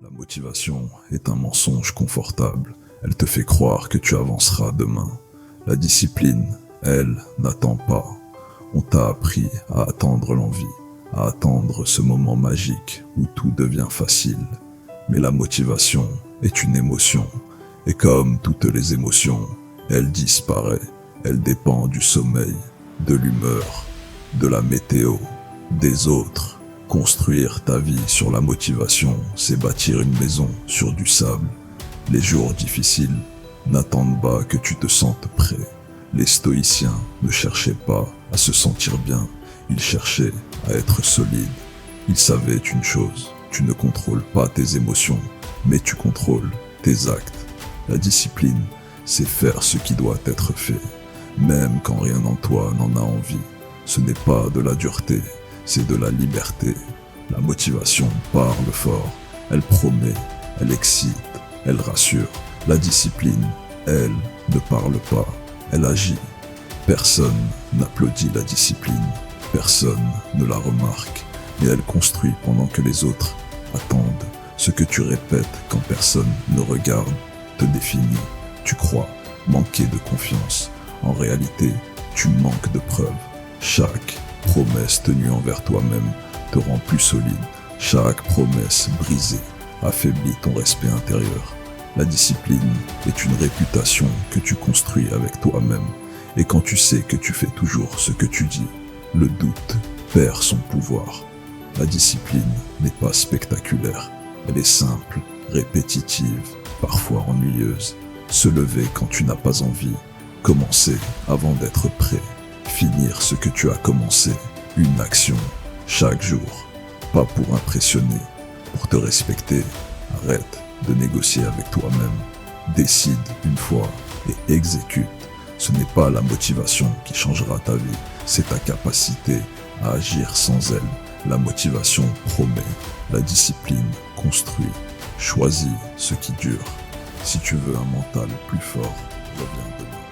La motivation est un mensonge confortable. Elle te fait croire que tu avanceras demain. La discipline, elle, n'attend pas. On t'a appris à attendre l'envie, à attendre ce moment magique où tout devient facile. Mais la motivation est une émotion. Et comme toutes les émotions, elle disparaît. Elle dépend du sommeil, de l'humeur, de la météo, des autres. Construire ta vie sur la motivation, c'est bâtir une maison sur du sable. Les jours difficiles n'attendent pas que tu te sentes prêt. Les stoïciens ne cherchaient pas à se sentir bien, ils cherchaient à être solides. Ils savaient une chose, tu ne contrôles pas tes émotions, mais tu contrôles tes actes. La discipline, c'est faire ce qui doit être fait, même quand rien en toi n'en a envie. Ce n'est pas de la dureté, c'est de la liberté. La motivation parle fort, elle promet, elle excite, elle rassure. La discipline, elle, ne parle pas, elle agit. Personne n'applaudit la discipline, personne ne la remarque, mais elle construit pendant que les autres attendent. Ce que tu répètes quand personne ne regarde te définit. Tu crois manquer de confiance. En réalité, tu manques de preuves. Chaque promesse tenue envers toi-même te rend plus solide. Chaque promesse brisée affaiblit ton respect intérieur. La discipline est une réputation que tu construis avec toi-même. Et quand tu sais que tu fais toujours ce que tu dis, le doute perd son pouvoir. La discipline n'est pas spectaculaire. Elle est simple, répétitive, parfois ennuyeuse. Se lever quand tu n'as pas envie. Commencer avant d'être prêt. Finir ce que tu as commencé, une action, chaque jour, pas pour impressionner, pour te respecter. Arrête de négocier avec toi-même, décide une fois et exécute. Ce n'est pas la motivation qui changera ta vie, c'est ta capacité à agir sans elle. La motivation promet, la discipline construit. Choisis ce qui dure. Si tu veux un mental plus fort, reviens demain.